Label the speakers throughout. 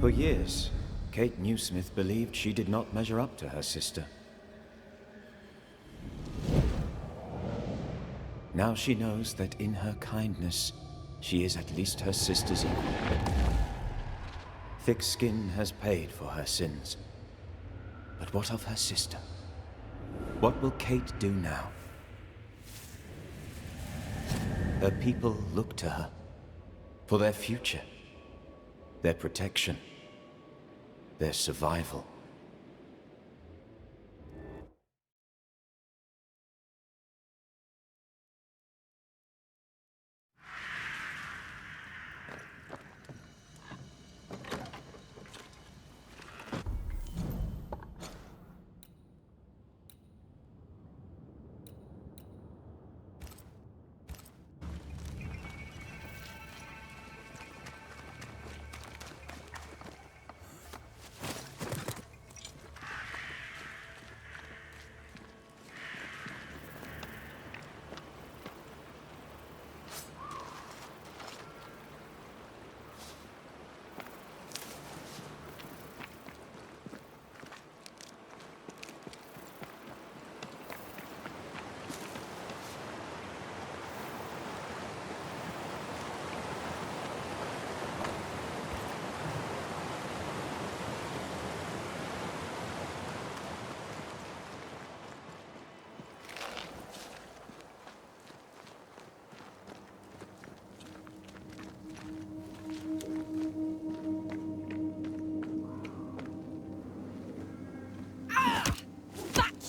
Speaker 1: For years, Kate Newsmith believed she did not measure up to her sister. Now she knows that in her kindness, she is at least her sister's equal. Thick skin has paid for her sins. But what of her sister? What will Kate do now? Her people look to her for their future, their protection, their survival.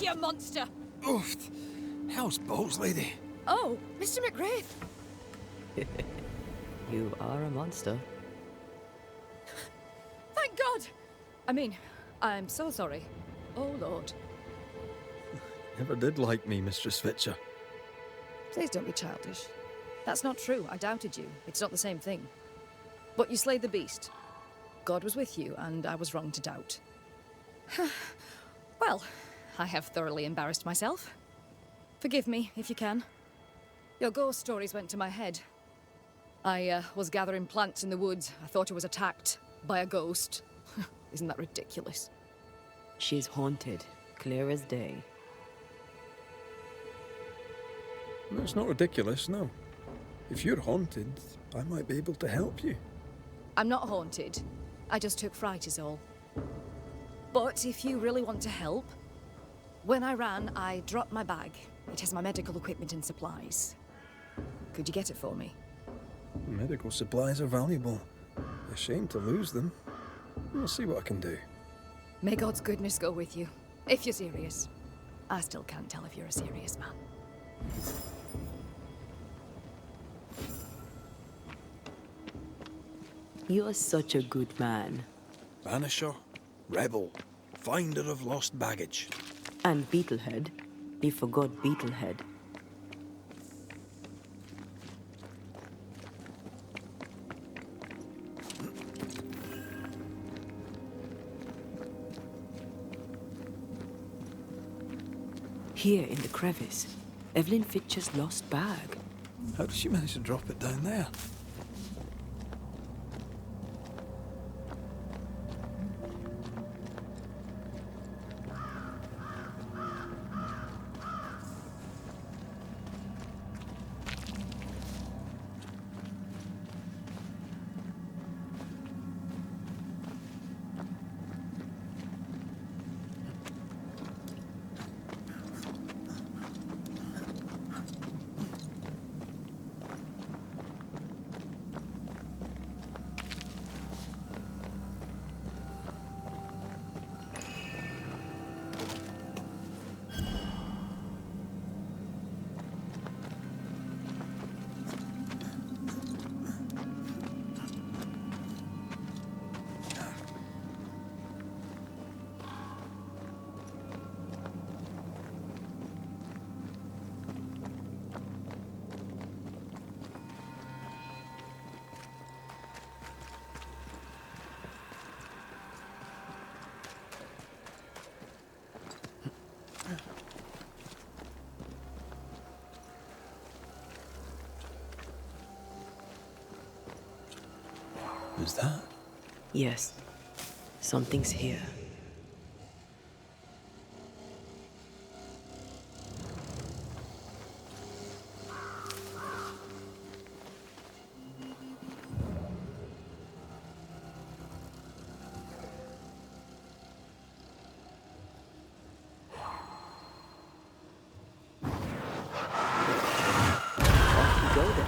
Speaker 2: You monster!
Speaker 3: Oof! How's balls, lady?
Speaker 2: Oh, Mr. McGrath!
Speaker 4: You are a monster.
Speaker 2: Thank God! I mean, I'm so sorry. Oh, Lord.
Speaker 3: Never did like me, Mistress Fitcher.
Speaker 2: Please don't be childish. That's not true. I doubted you. It's not the same thing. But you slayed the beast. God was with you, and I was wrong to doubt. Well, I have thoroughly embarrassed myself. Forgive me, if you can. Your ghost stories went to my head. I was gathering plants in the woods. I thought I was attacked by a ghost. Isn't that ridiculous?
Speaker 4: She's haunted, clear as day.
Speaker 3: That's not ridiculous, no. If you're haunted, I might be able to help you.
Speaker 2: I'm not haunted. I just took fright is all. But if you really want to help, when I ran, I dropped my bag. It has my medical equipment and supplies. Could you get it for me?
Speaker 3: Medical supplies are valuable. A shame to lose them. I'll see what I can do.
Speaker 2: May God's goodness go with you, if you're serious. I still can't tell if you're a serious man.
Speaker 4: You are such a good man.
Speaker 3: Banisher, rebel, finder of lost baggage.
Speaker 4: And Beetlehead. He forgot Beetlehead. Here in the crevice, Evelyn Fitcher's lost bag.
Speaker 3: How did she manage to drop it down there? Is that?
Speaker 4: Yes, Something's here. Off we go then.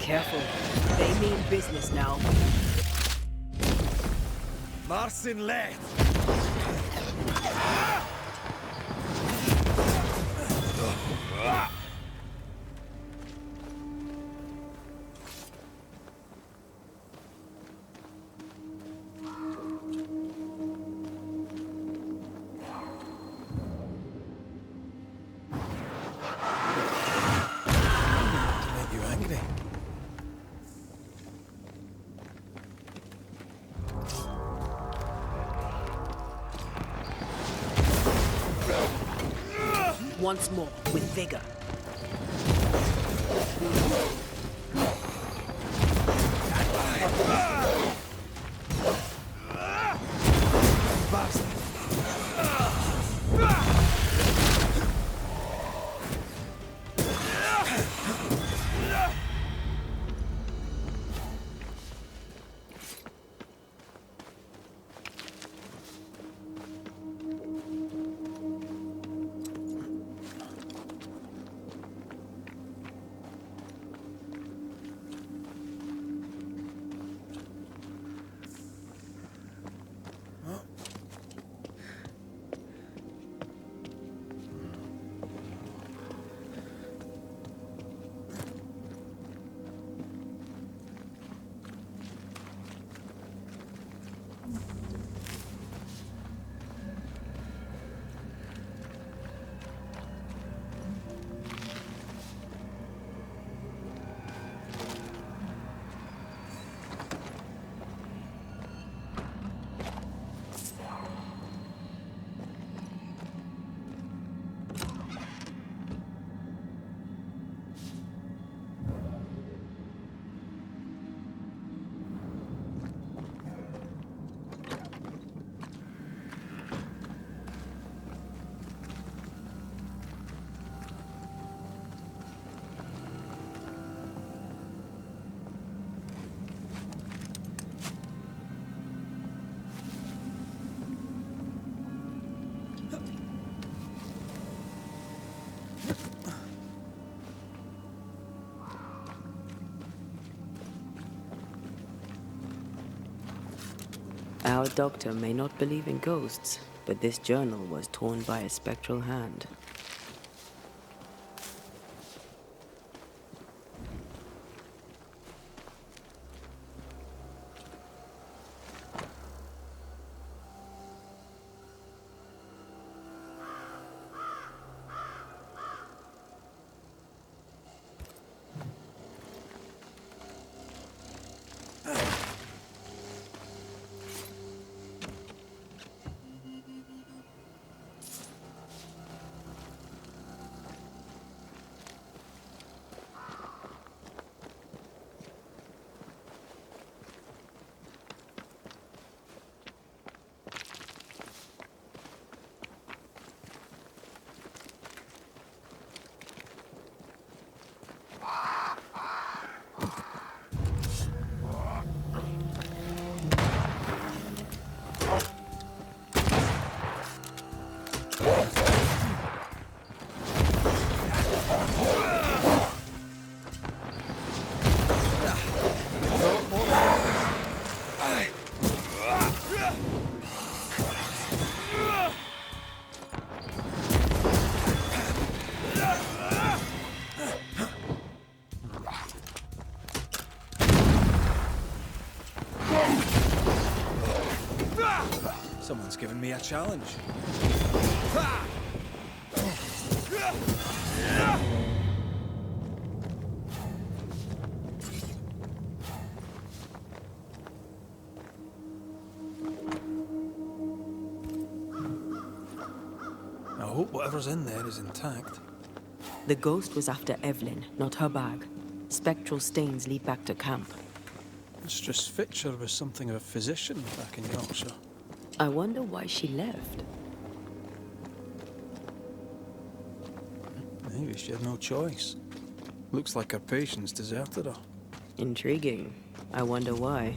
Speaker 4: Careful. They mean business now.
Speaker 5: Marcin left!
Speaker 3: To make you angry.
Speaker 4: Once more, with vigor. Our doctor may not believe in ghosts, but this journal was torn by a spectral hand.
Speaker 3: Someone's giving me a challenge. I hope whatever's in there is intact.
Speaker 4: The ghost was after Evelyn, not her bag. Spectral stains lead back to camp.
Speaker 3: Mistress Fitcher was something of a physician back in Yorkshire.
Speaker 4: I wonder why she left.
Speaker 3: Maybe she had no choice. Looks like her patients deserted her.
Speaker 4: Intriguing. I wonder why.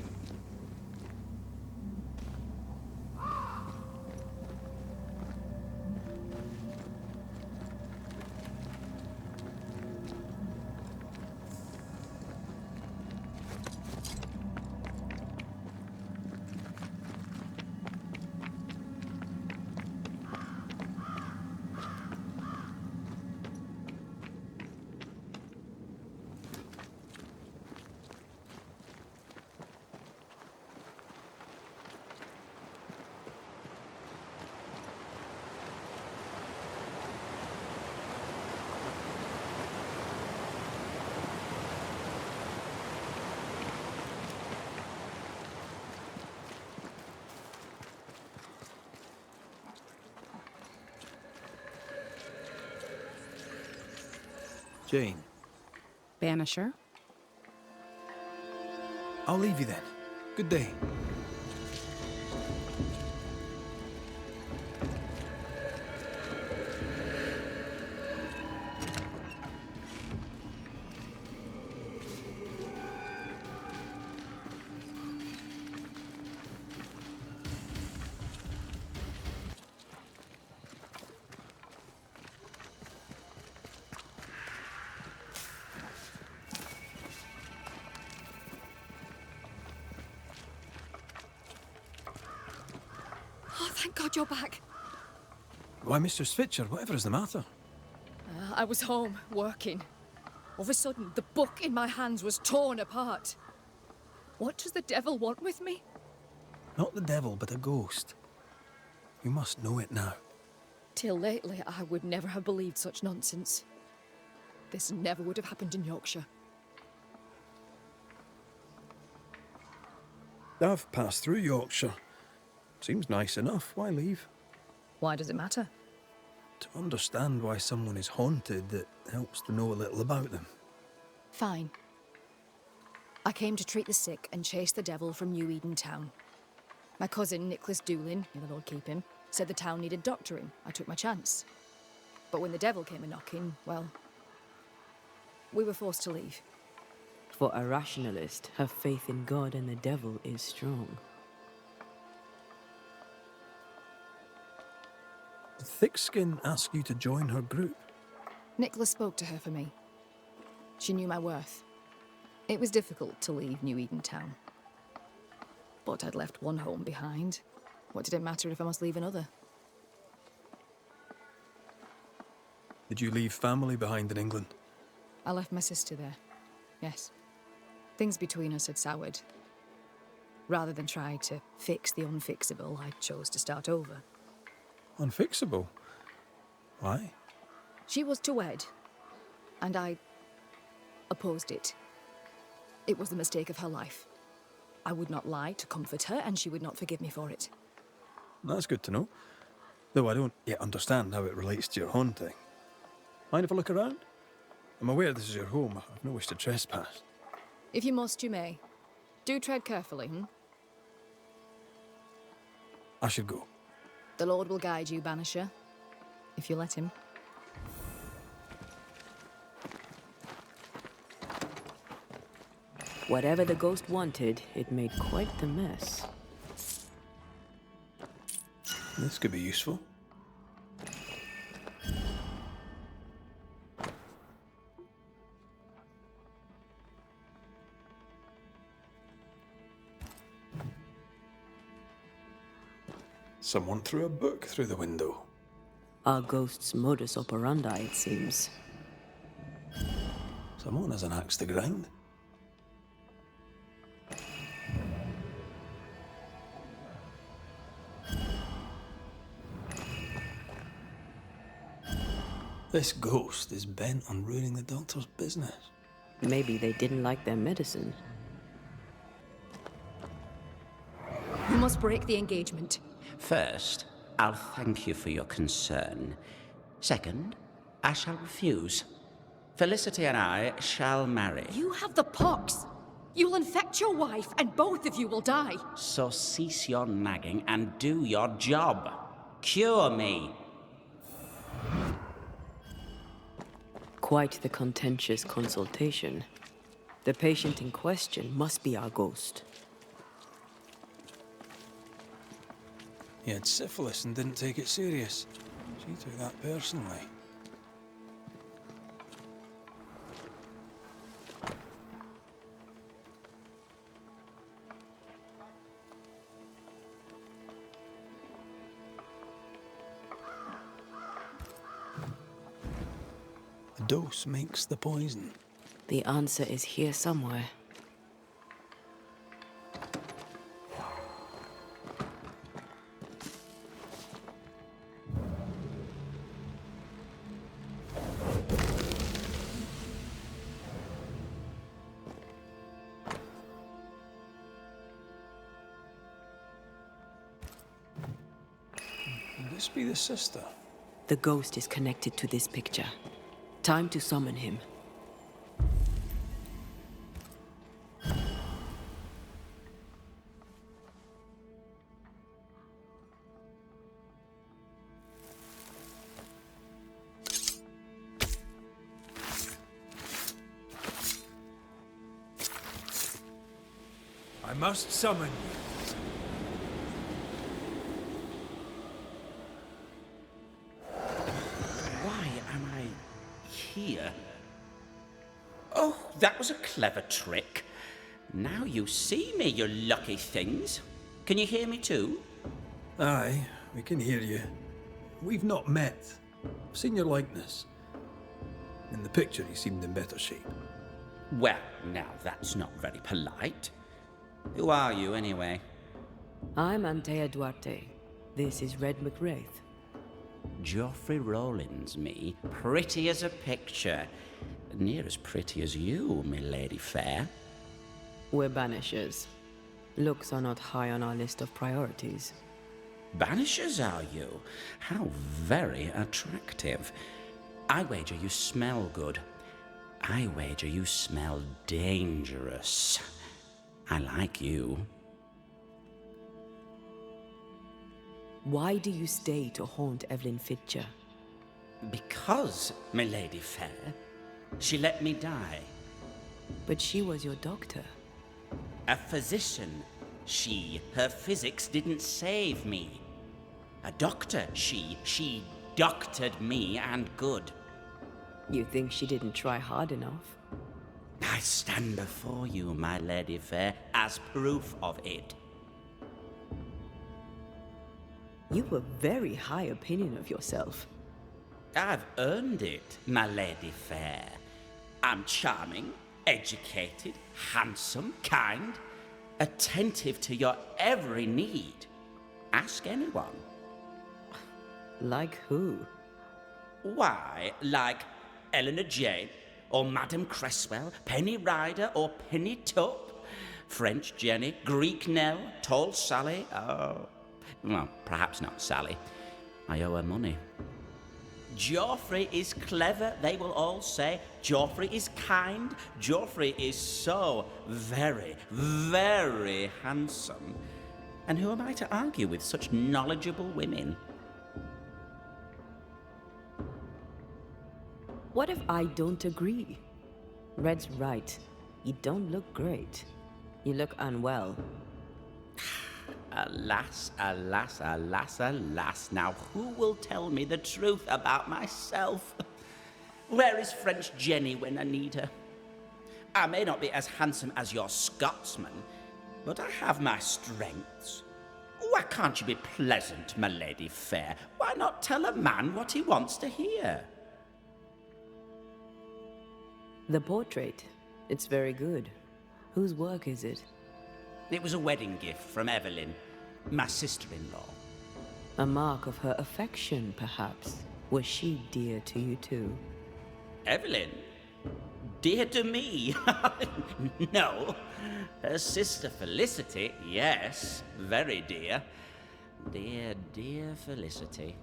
Speaker 3: Jane,
Speaker 6: Banisher?
Speaker 3: I'll leave you then. Good day.
Speaker 2: Oh, thank God you're back.
Speaker 3: Why, Mistress Fitcher, whatever is the matter?
Speaker 2: I was home, working. All of a sudden, the book in my hands was torn apart. What does the devil want with me?
Speaker 3: Not the devil, but a ghost. You must know it now.
Speaker 2: Till lately, I would never have believed such nonsense. This never would have happened in Yorkshire.
Speaker 3: I've passed through Yorkshire. Seems nice enough. Why leave?
Speaker 2: Why does it matter?
Speaker 3: To understand why someone is haunted, it helps to know a little about them.
Speaker 2: Fine. I came to treat the sick and chase the devil from New Eden town. My cousin, Nicholas Doolin, may the Lord keep him, said the town needed doctoring. I took my chance. But when the devil came a-knocking, well, we were forced to leave.
Speaker 4: For a rationalist, her faith in God and the devil is strong.
Speaker 3: Did Thickskin ask you to join her group?
Speaker 2: Nicholas spoke to her for me. She knew my worth. It was difficult to leave New Eden town. But I'd left one home behind. What did it matter if I must leave another?
Speaker 3: Did you leave family behind in England?
Speaker 2: I left my sister there. Yes. Things between us had soured. Rather than try to fix the unfixable, I chose to start over.
Speaker 3: Unfixable? Why?
Speaker 2: She was to wed, and I opposed it. It was the mistake of her life. I would not lie to comfort her, and she would not forgive me for it.
Speaker 3: That's good to know. Though I don't yet understand how it relates to your haunting. Mind if I look around? I'm aware this is your home. I've no wish to trespass.
Speaker 2: If you must, you may. Do tread carefully,
Speaker 3: I should go.
Speaker 2: The Lord will guide you, Banisher, if you let him.
Speaker 4: Whatever the ghost wanted, it made quite the mess.
Speaker 3: This could be useful. Someone threw a book through the window.
Speaker 4: Our ghost's modus operandi, it seems.
Speaker 3: Someone has an axe to grind. This ghost is bent on ruining the doctor's business.
Speaker 4: Maybe they didn't like their medicine.
Speaker 2: You must break the engagement.
Speaker 7: First, I'll thank you for your concern. Second, I shall refuse. Felicity and I shall marry.
Speaker 2: You have the pox. You'll infect your wife, and both of you will die.
Speaker 7: So cease your nagging and do your job. Cure me.
Speaker 4: Quite the contentious consultation. The patient in question must be our ghost.
Speaker 3: He had syphilis and didn't take it serious. She took that personally. The dose makes the poison.
Speaker 4: The answer is here somewhere.
Speaker 3: Could this be the sister?
Speaker 4: The ghost is connected to this picture. Time to summon him.
Speaker 5: I must summon you.
Speaker 7: Why am I here? Oh, that was a clever trick. Now you see me, you lucky things. Can you hear me too?
Speaker 3: Aye, we can hear you. We've not met. I've seen your likeness. In the picture, you seemed in better shape.
Speaker 7: Well, now that's not very polite. Who are you, anyway?
Speaker 4: I'm Antea Duarte. This is Red McWraith.
Speaker 7: Geoffrey Rollins, me. Pretty as a picture. Near as pretty as you, me lady fair.
Speaker 4: We're Banishers. Looks are not high on our list of priorities.
Speaker 7: Banishers, are you? How very attractive. I wager you smell good. I wager you smell dangerous. I like you.
Speaker 4: Why do you stay to haunt Evelyn Fitcher?
Speaker 7: Because, my lady fair, she let me die.
Speaker 4: But she was your doctor.
Speaker 7: A physician. Her physics didn't save me. A doctor, she doctored me and good.
Speaker 4: You think she didn't try hard enough?
Speaker 7: I stand before you, my lady fair, as proof of it.
Speaker 4: You've a very high opinion of yourself.
Speaker 7: I've earned it, my lady fair. I'm charming, educated, handsome, kind, attentive to your every need. Ask anyone.
Speaker 4: Like who?
Speaker 7: Why, like Eleanor Jane, or Madame Cresswell, Penny Ryder, or Penny Tup, French Jenny, Greek Nell, Tall Sally, well, perhaps not Sally. I owe her money. Geoffrey is clever, they will all say. Geoffrey is kind. Geoffrey is so very, very handsome. And who am I to argue with such knowledgeable women?
Speaker 4: What if I don't agree? Red's right. You don't look great. You look unwell.
Speaker 7: Alas, alas, alas, alas. Now, who will tell me the truth about myself? Where is French Jenny when I need her? I may not be as handsome as your Scotsman, but I have my strengths. Why can't you be pleasant, my lady fair? Why not tell a man what he wants to hear?
Speaker 4: The portrait. It's very good. Whose work is it?
Speaker 7: It was a wedding gift from Evelyn, my sister-in-law.
Speaker 4: A mark of her affection, perhaps. Was she dear to you too?
Speaker 7: Evelyn? Dear to me? No. Her sister Felicity, yes, very dear. Dear, dear Felicity.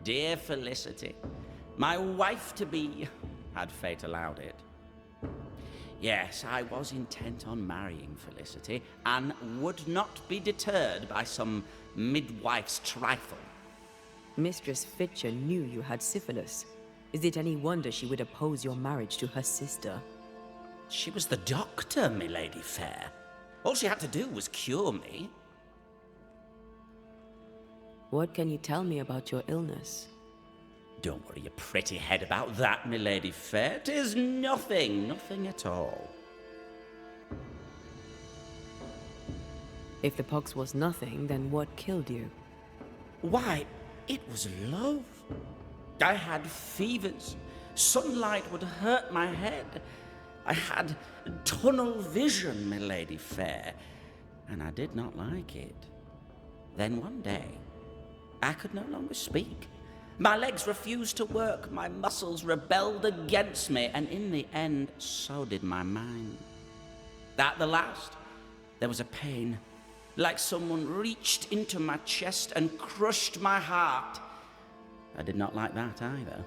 Speaker 7: Dear Felicity. My wife-to-be, had fate allowed it. Yes, I was intent on marrying Felicity, and would not be deterred by some midwife's trifle.
Speaker 4: Mistress Fitcher knew you had syphilis. Is it any wonder she would oppose your marriage to her sister?
Speaker 7: She was the doctor, milady fair. All she had to do was cure me.
Speaker 4: What can you tell me about your illness?
Speaker 7: Don't worry your pretty head about that, milady fair. 'Tis nothing, nothing at all.
Speaker 4: If the pox was nothing, then what killed you?
Speaker 7: Why, it was love. I had fevers. Sunlight would hurt my head. I had tunnel vision, milady fair, and I did not like it. Then one day, I could no longer speak. My legs refused to work, my muscles rebelled against me, and in the end, so did my mind. At the last, there was a pain, like someone reached into my chest and crushed my heart. I did not like that either.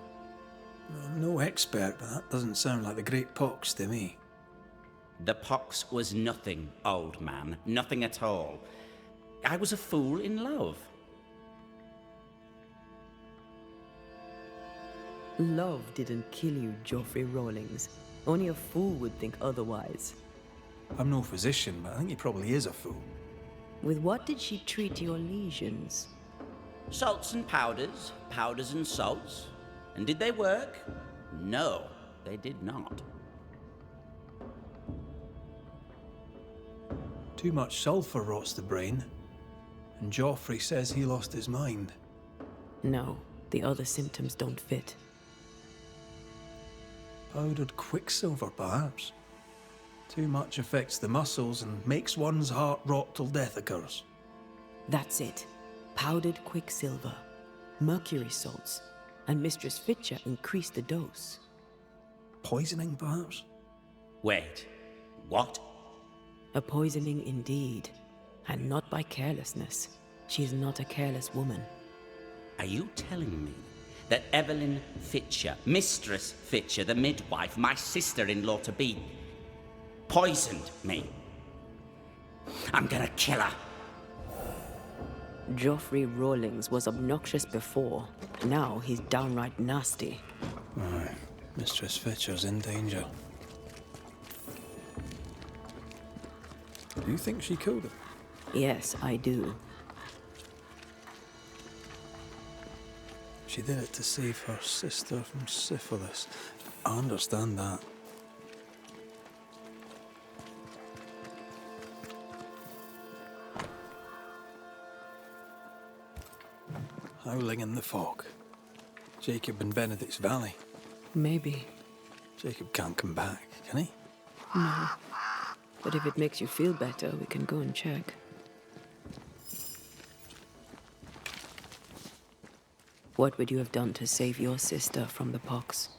Speaker 3: I'm no expert, but that doesn't sound like the Great Pox to me.
Speaker 7: The pox was nothing, old man, nothing at all. I was a fool in love.
Speaker 4: Love didn't kill you, Geoffrey Rawlings. Only a fool would think otherwise.
Speaker 3: I'm no physician, but I think he probably is a fool.
Speaker 4: With what did she treat your lesions?
Speaker 7: Salts and powders, powders and salts. And did they work? No, they did not.
Speaker 3: Too much sulfur rots the brain, and Joffrey says he lost his mind.
Speaker 4: No, the other symptoms don't fit.
Speaker 3: Powdered quicksilver, perhaps. Too much affects the muscles and makes one's heart rot till death occurs.
Speaker 4: That's it. Powdered quicksilver, mercury salts, and Mistress Fitcher increased the dose.
Speaker 3: Poisoning, perhaps?
Speaker 7: Wait, what?
Speaker 4: A poisoning indeed, and not by carelessness. She is not a careless woman.
Speaker 7: Are you telling me that Evelyn Fitcher, Mistress Fitcher, the midwife, my sister-in-law to be, poisoned me? I'm gonna kill her.
Speaker 4: Geoffrey Rawlings was obnoxious before. Now he's downright nasty.
Speaker 3: Aye, Mistress Fitcher's in danger. Do you think she killed him?
Speaker 4: Yes, I do.
Speaker 3: She did it to save her sister from syphilis. I understand that. Howling in the fog. Jacob and Benedict's Valley.
Speaker 4: Maybe.
Speaker 3: Jacob can't come back, can he?
Speaker 4: No. But if it makes you feel better, we can go and check. What would you have done to save your sister from the pox?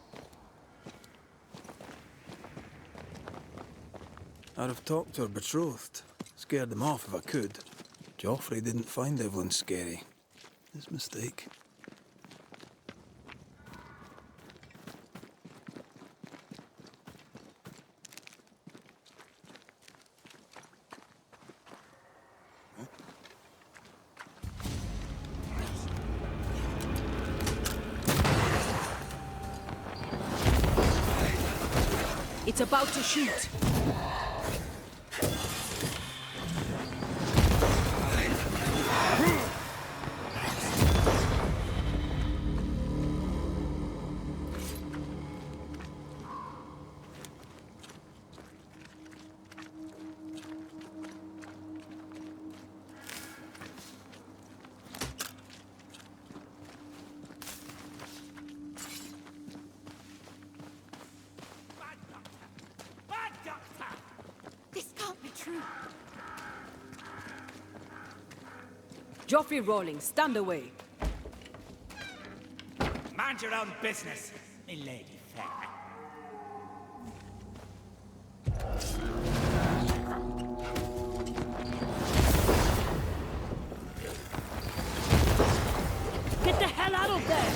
Speaker 3: I'd have talked to her betrothed. Scared them off if I could. Joffrey didn't find Evelyn scary. His mistake.
Speaker 2: It's about to shoot.
Speaker 4: Geoffrey Rawlings, stand away.
Speaker 5: Mind your own business, me lady fair.
Speaker 4: Get the hell out of there!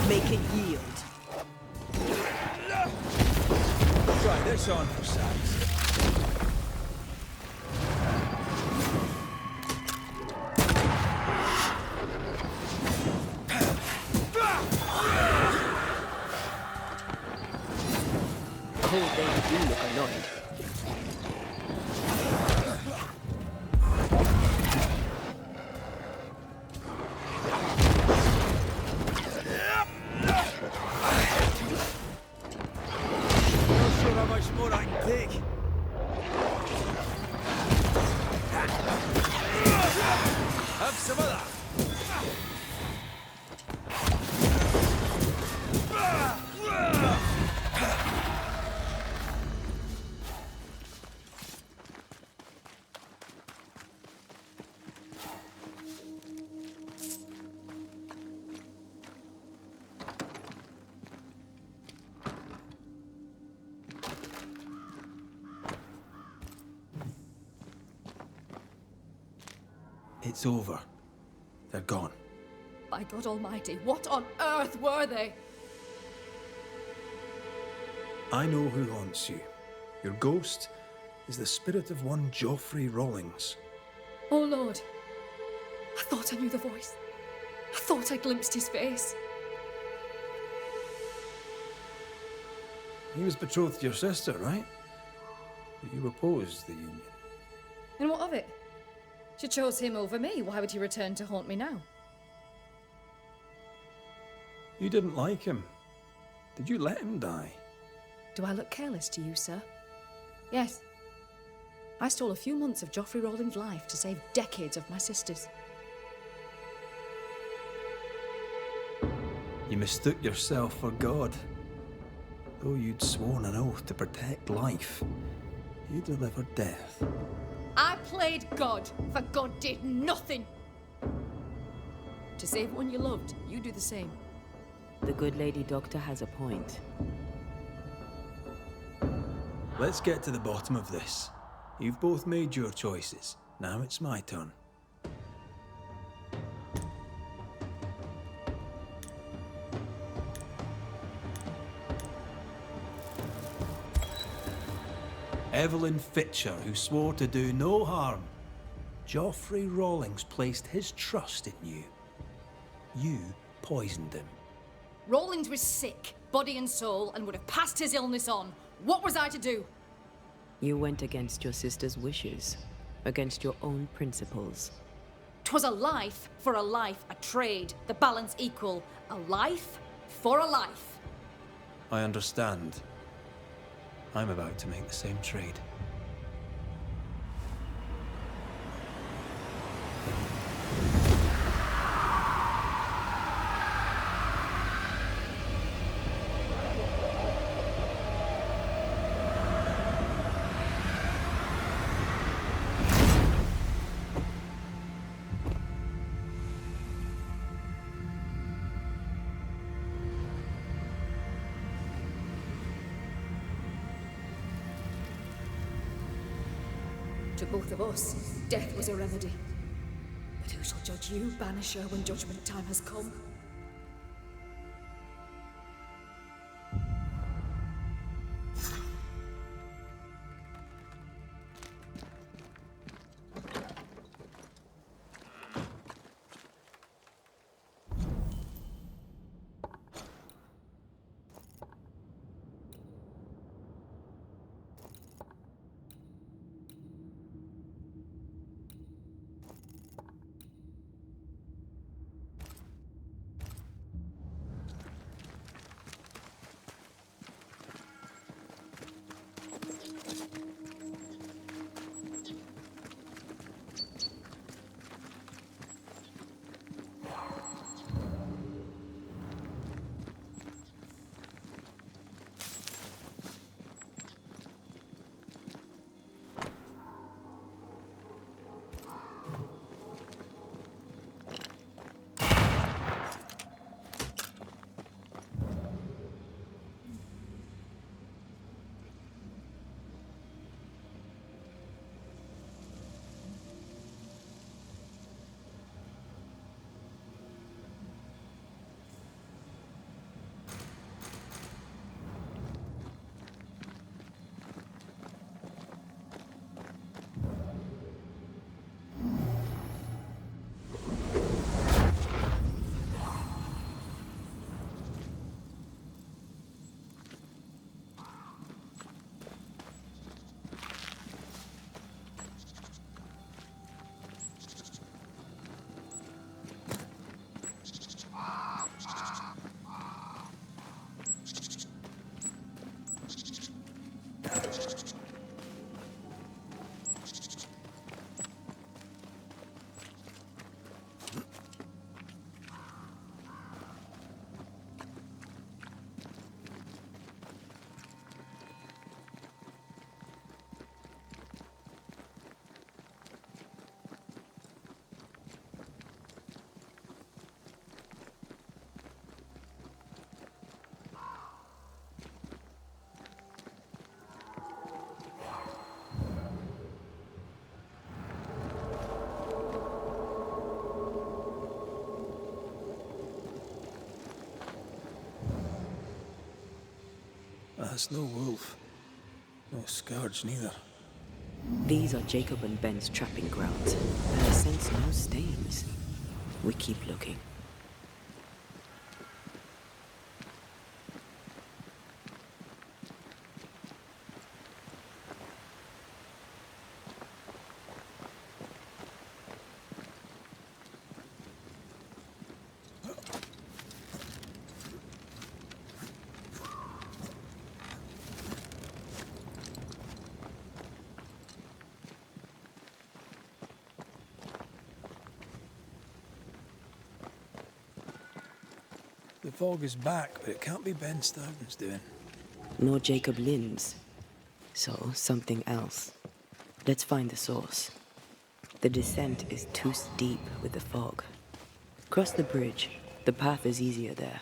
Speaker 4: Make it yield.
Speaker 5: Try this on for size.
Speaker 4: Oh, they do look annoyed.
Speaker 5: Not sure how much more I can take. Have some of that.
Speaker 3: It's over. They're gone.
Speaker 2: By God Almighty, what on earth were they?
Speaker 3: I know who haunts you. Your ghost is the spirit of one Geoffrey Rawlings.
Speaker 2: Oh Lord, I thought I knew the voice. I thought I glimpsed his face.
Speaker 3: He was betrothed to your sister, right? But you opposed the union.
Speaker 2: And what of it? She chose him over me. Why would he return to haunt me now?
Speaker 3: You didn't like him. Did you let him die?
Speaker 2: Do I look careless to you, sir? Yes. I stole a few months of Geoffrey Rawlings' life to save decades of my sister's.
Speaker 3: You mistook yourself for God. Though you'd sworn an oath to protect life, you delivered death.
Speaker 2: I played God, for God did nothing. To save one you loved, you do the same.
Speaker 4: The good lady doctor has a point.
Speaker 3: Let's get to the bottom of this. You've both made your choices. Now it's my turn. Evelyn Fitcher, who swore to do no harm. Geoffrey Rawlings placed his trust in you. You poisoned him.
Speaker 2: Rawlings was sick, body and soul, and would have passed his illness on. What was I to do?
Speaker 4: You went against your sister's wishes, against your own principles.
Speaker 2: 'Twas a life for a life, a trade, the balance equal. A life for a life.
Speaker 3: I understand. I'm about to make the same trade.
Speaker 2: To both of us, death was a remedy. But who shall judge you, Banisher, when judgment time has come?
Speaker 3: That's no wolf. No scourge neither.
Speaker 4: These are Jacob and Ben's trapping grounds, and I sense no stains. We keep looking.
Speaker 3: The fog is back, but it can't be Ben Stoughton's doing.
Speaker 4: Nor Jacob Lynn's. So, something else. Let's find the source. The descent is too steep with the fog. Cross the bridge. The path is easier there.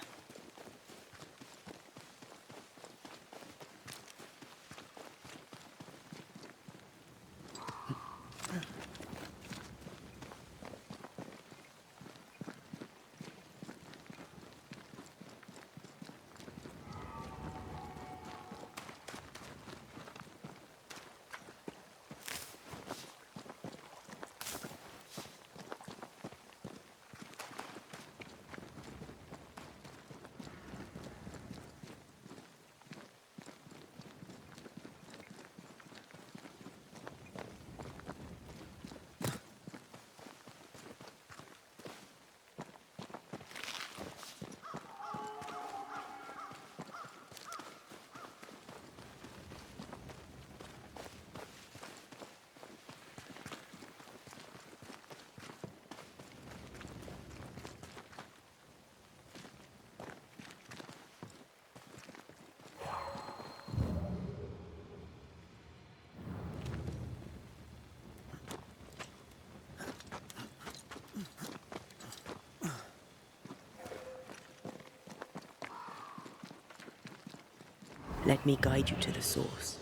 Speaker 4: Let me guide you to the source.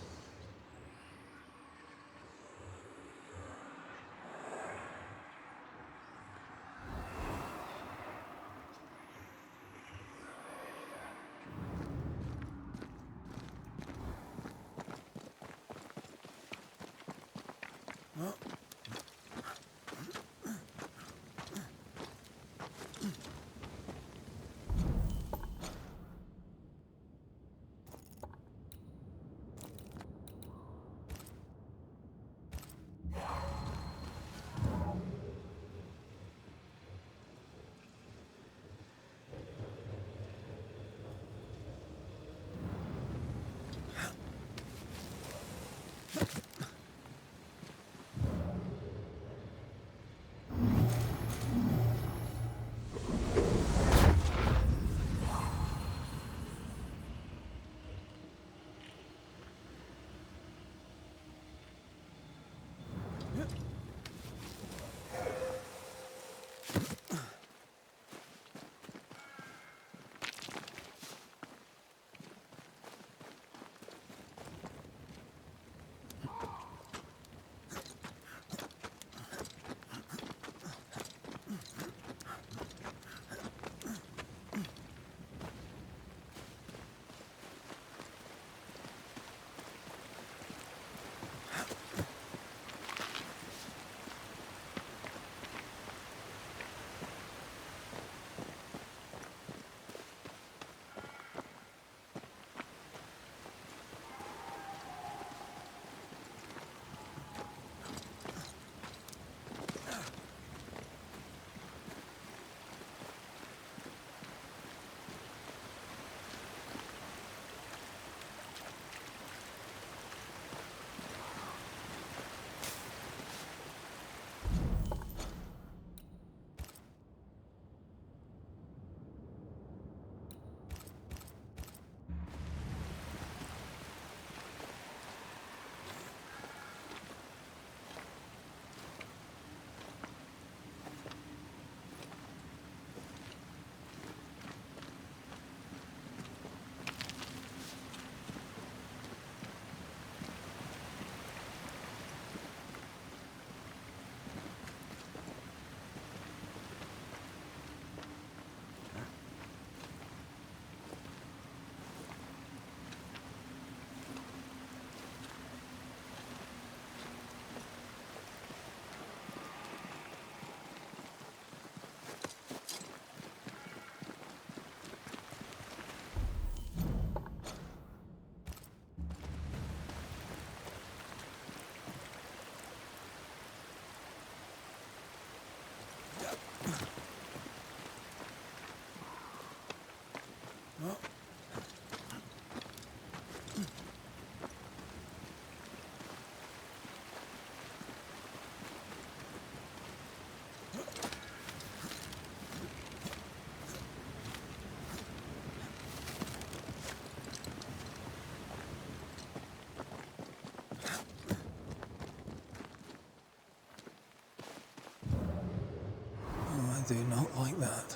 Speaker 3: I do not like that.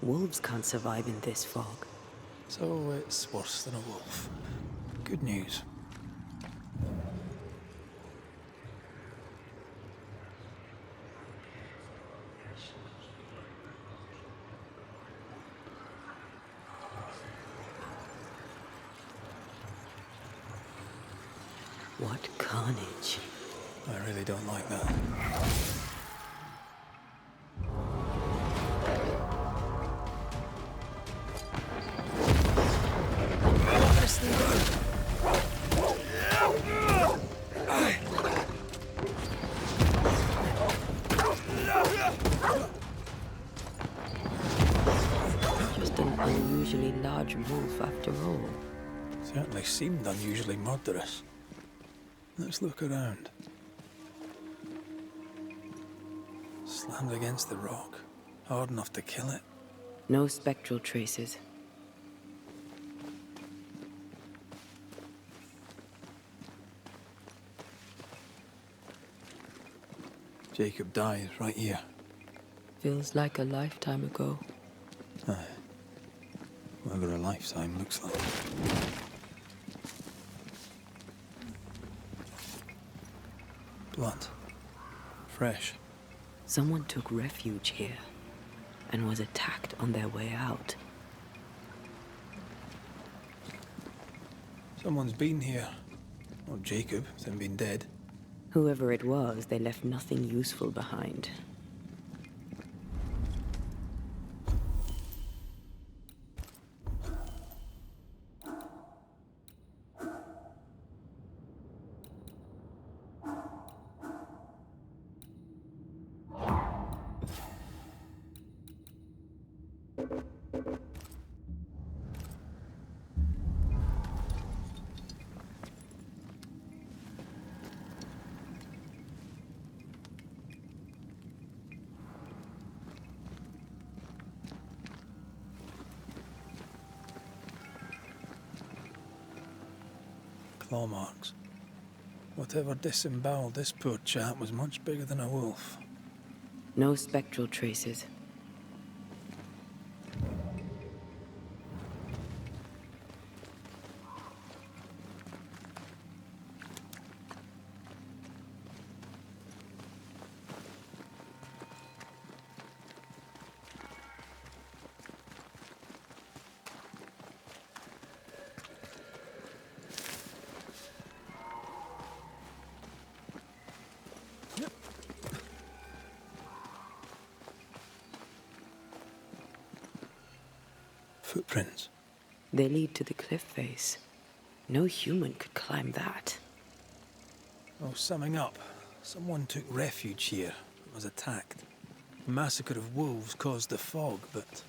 Speaker 4: Wolves can't survive in this fog.
Speaker 3: So it's worse than a wolf. Good news.
Speaker 4: What carnage.
Speaker 3: I really don't like that.
Speaker 4: Just an unusually large wolf after all.
Speaker 3: Certainly seemed unusually murderous. Let's look around. Slammed against the rock. Hard enough to kill it.
Speaker 4: No spectral traces.
Speaker 3: Jacob died right here.
Speaker 4: Feels like a lifetime ago.
Speaker 3: Aye. Whatever a lifetime looks like. Blood. Fresh.
Speaker 4: Someone took refuge here and was attacked on their way out.
Speaker 3: Someone's been here. Not Jacob, with him being dead.
Speaker 4: Whoever it was, they left nothing useful behind.
Speaker 3: Claw marks. Whatever disemboweled this poor chap was much bigger than a wolf.
Speaker 4: No spectral traces.
Speaker 3: Footprints.
Speaker 4: They lead to the cliff face. No human could climb that.
Speaker 3: Oh, summing up. Someone took refuge here and was attacked. A massacre of wolves caused the fog, but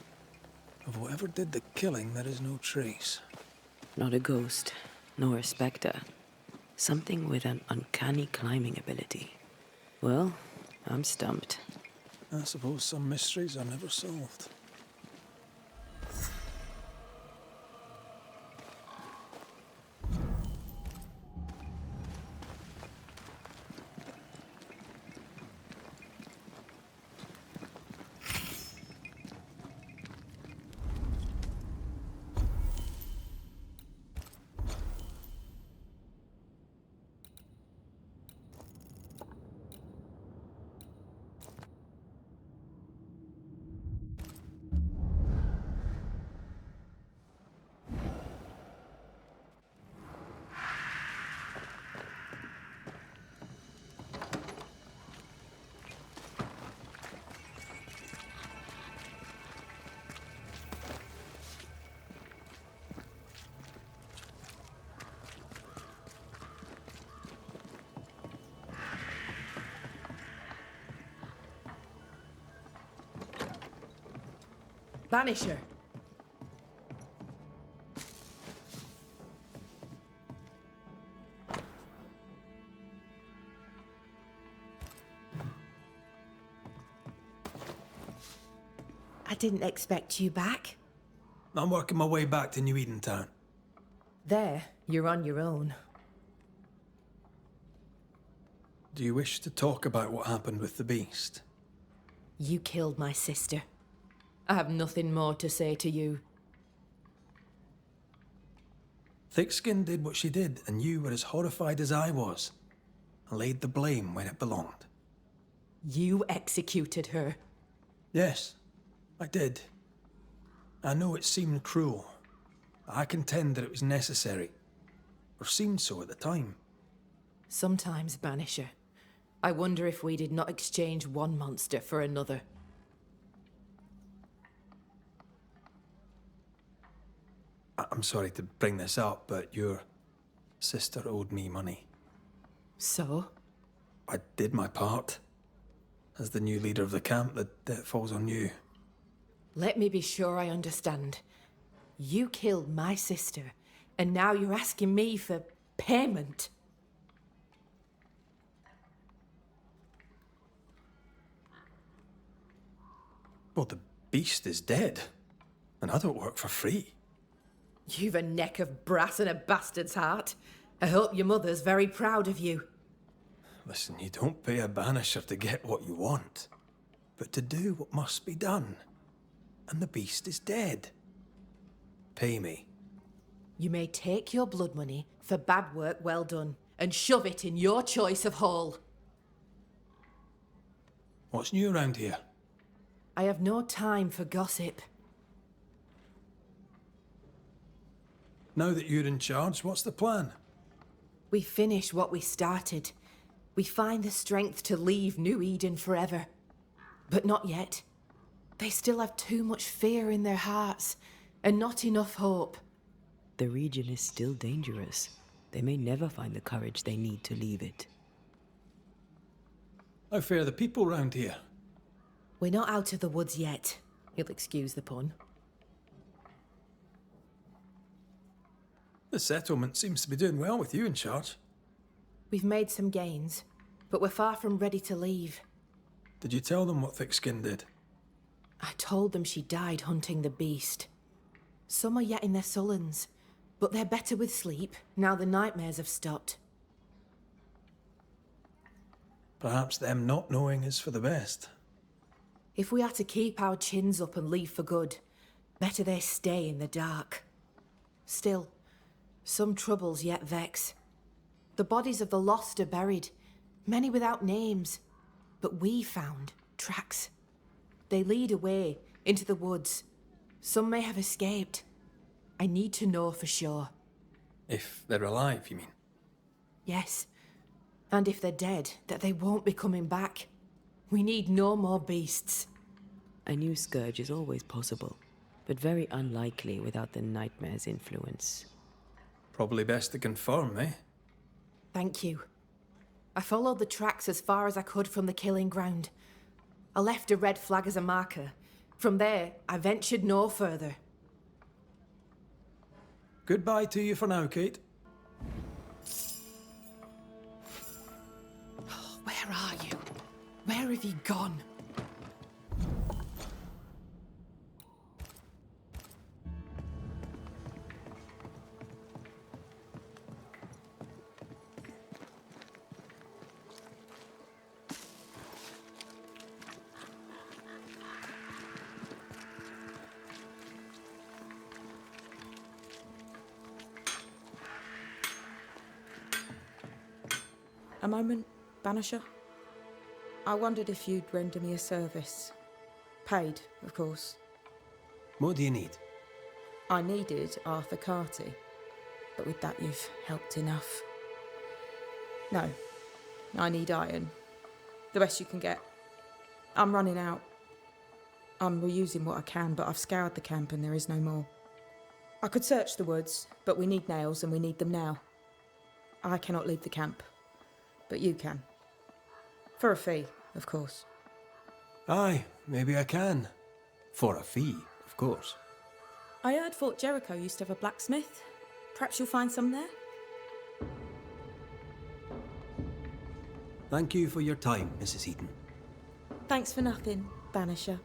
Speaker 3: of whoever did the killing, there is no trace.
Speaker 4: Not a ghost, nor a specter. Something with an uncanny climbing ability. Well, I'm stumped.
Speaker 3: I suppose some mysteries are never solved.
Speaker 8: Banisher. I didn't expect you back.
Speaker 3: I'm working my way back to New Eden Town.
Speaker 8: There, you're on your own.
Speaker 3: Do you wish to talk about what happened with the beast?
Speaker 8: You killed my sister. I have nothing more to say to you.
Speaker 3: Thickskin did what she did, and you were as horrified as I was, and laid the blame where it belonged.
Speaker 8: You executed her.
Speaker 3: Yes, I did. I know it seemed cruel, but I contend that it was necessary, or seemed so at the time.
Speaker 8: Sometimes, Banisher, I wonder if we did not exchange one monster for another.
Speaker 3: I'm sorry to bring this up, but your sister owed me money.
Speaker 8: So?
Speaker 3: I did my part. As the new leader of the camp, the debt falls on you.
Speaker 8: Let me be sure I understand. You killed my sister, and now you're asking me for payment.
Speaker 3: Well, the beast is dead, and I don't work for free.
Speaker 8: You've a neck of brass and a bastard's heart. I hope your mother's very proud of you.
Speaker 3: Listen, you don't pay a banisher to get what you want, but to do what must be done. And the beast is dead. Pay me.
Speaker 8: You may take your blood money for bad work well done, and shove it in your choice of hole.
Speaker 3: What's new around here?
Speaker 8: I have no time for gossip.
Speaker 3: Now that you're in charge, what's the plan?
Speaker 8: We finish what we started. We find the strength to leave New Eden forever. But not yet. They still have too much fear in their hearts, and not enough hope.
Speaker 4: The region is still dangerous. They may never find the courage they need to leave it.
Speaker 3: How fare the people round here?
Speaker 8: We're not out of the woods yet. You'll excuse the pun.
Speaker 3: The settlement seems to be doing well with you in charge.
Speaker 8: We've made some gains, but we're far from ready to leave.
Speaker 3: Did you tell them what Thickskin did?
Speaker 8: I told them she died hunting the beast. Some are yet in their sullens, but they're better with sleep now the nightmares have stopped.
Speaker 3: Perhaps them not knowing is for the best.
Speaker 8: If we are to keep our chins up and leave for good, better they stay in the dark. Still, some troubles yet vex. The bodies of the lost are buried, many without names, but we found tracks. They lead away into the woods. Some may have escaped. I need to know for sure.
Speaker 3: If they're alive, you mean?
Speaker 8: Yes, and if they're dead, that they won't be coming back. We need no more beasts.
Speaker 4: A new scourge is always possible, but very unlikely without the nightmare's influence.
Speaker 3: Probably best to confirm, eh?
Speaker 8: Thank you. I followed the tracks as far as I could from the killing ground. I left a red flag as a marker. From there, I ventured no further.
Speaker 3: Goodbye to you for now, Kate.
Speaker 8: Where are you? Where have you gone?
Speaker 6: A moment, Banisher. I wondered if you'd render me a service. Paid, of course.
Speaker 3: What do you need?
Speaker 6: I needed Arthur Carty, but with that you've helped enough. No, I need iron. The best you can get. I'm running out. I'm reusing what I can, but I've scoured the camp and there is no more. I could search the woods, but we need nails and we need them now. I cannot leave the camp, but you can. For a fee, of course.
Speaker 3: Aye, maybe I can. For a fee, of course.
Speaker 6: I heard Fort Jericho used to have a blacksmith. Perhaps you'll find some there?
Speaker 3: Thank you for your time, Mrs. Eaton.
Speaker 6: Thanks for nothing, Banisher.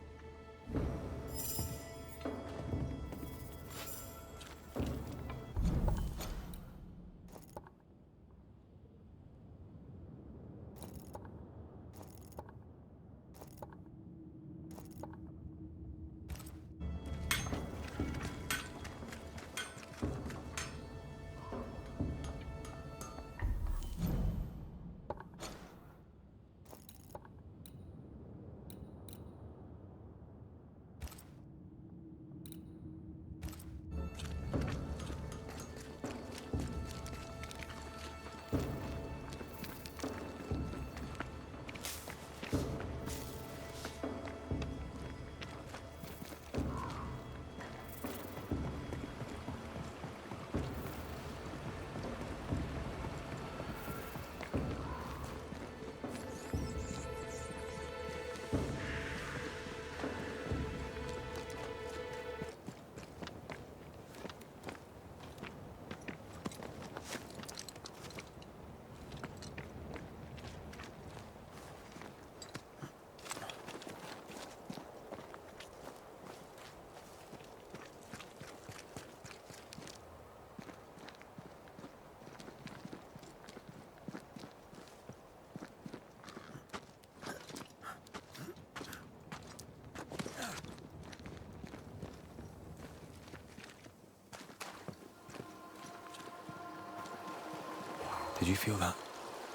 Speaker 3: Did you feel that?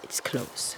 Speaker 4: It's close.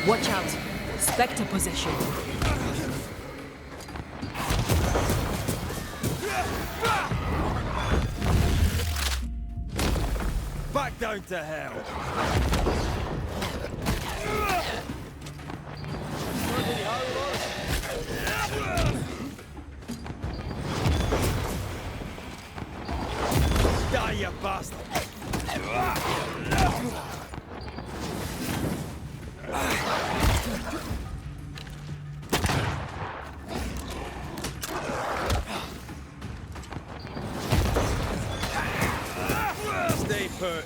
Speaker 8: Watch out! Spectre possession.
Speaker 5: Back down to hell. Die, you bastard! Stay put.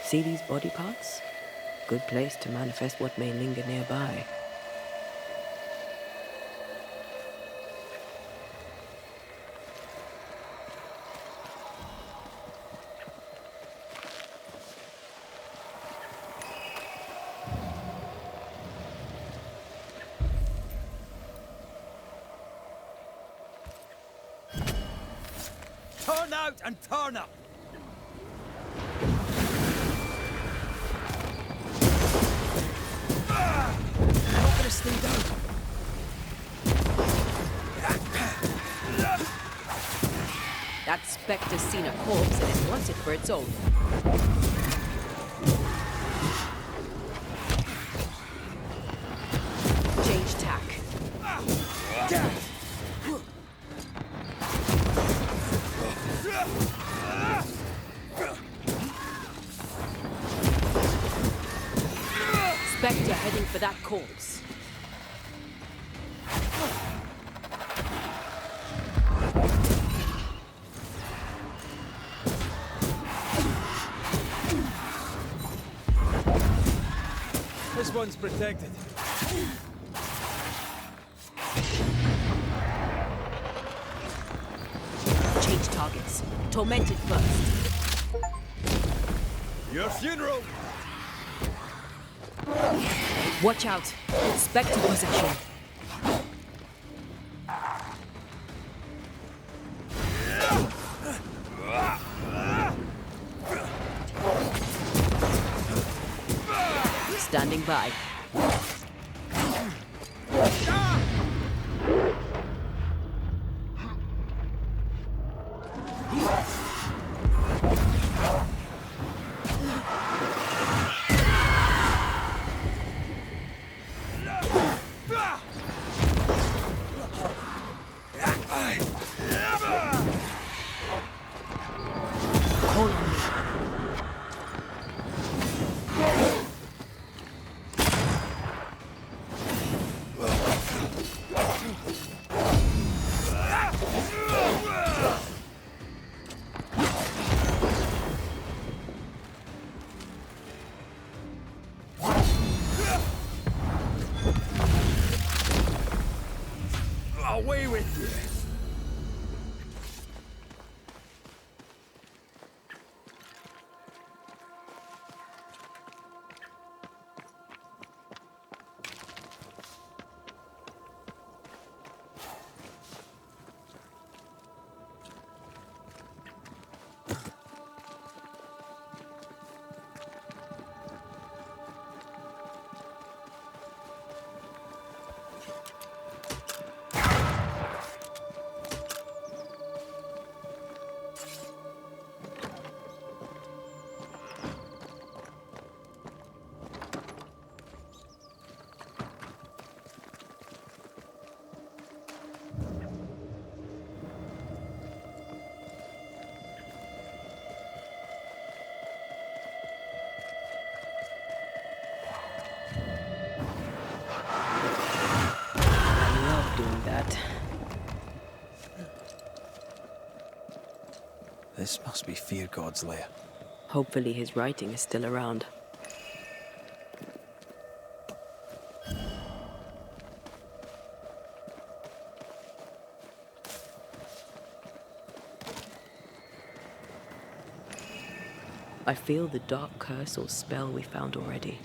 Speaker 4: See these body parts? Good place to manifest what may linger nearby.
Speaker 5: Turn out and turn up! Not gonna stay down.
Speaker 8: That spectre's seen a corpse and it wants it for its own. Change tack.
Speaker 9: for that corpse.
Speaker 5: This one's protected.
Speaker 9: Change targets. Tormented first.
Speaker 5: Your funeral!
Speaker 9: Watch out. Spectre possession. Standing by. Call on me.
Speaker 5: Away with you!
Speaker 3: This must be Fear God's lair.
Speaker 4: Hopefully his writing is still around. I feel the dark curse or spell we found already.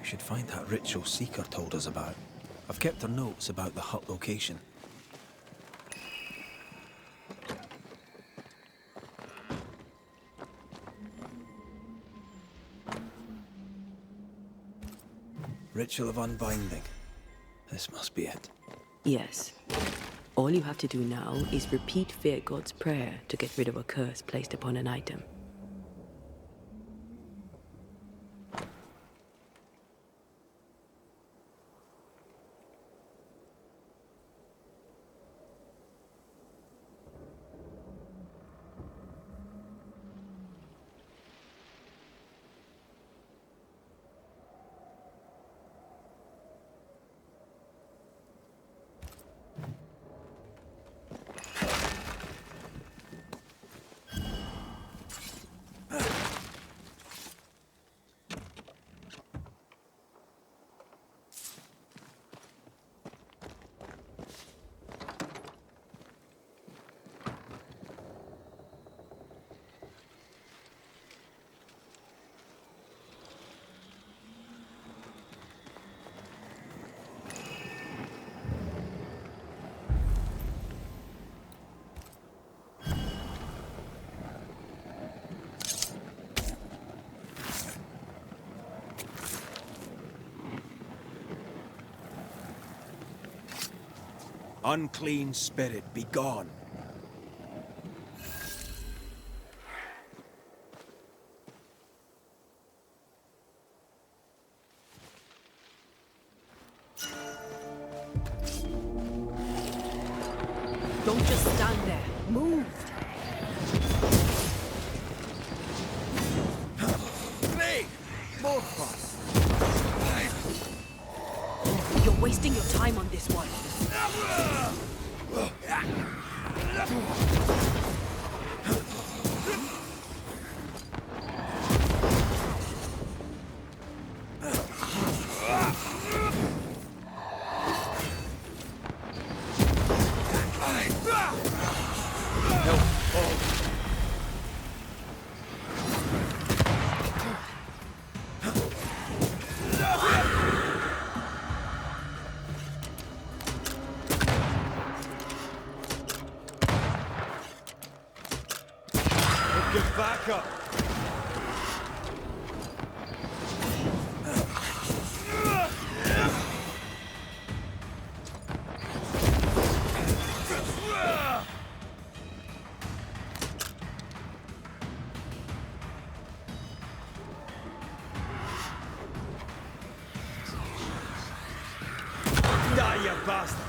Speaker 3: We should find that ritual Seeker told us about. I've kept her notes about the hut location. Ritual of Unbinding. This must be it.
Speaker 4: Yes. All you have to do now is repeat Fear God's prayer to get rid of a curse placed upon an item.
Speaker 3: Unclean spirit, be gone.
Speaker 9: Don't just stand there. Move!
Speaker 5: Hey! More fun!
Speaker 9: wasting your time on this one.
Speaker 5: Get back up! Die, you bastard!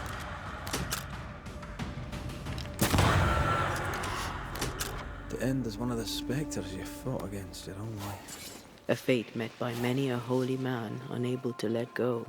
Speaker 3: To end as one of the spectres you fought against your own life.
Speaker 4: A fate met by many a holy man unable to let go.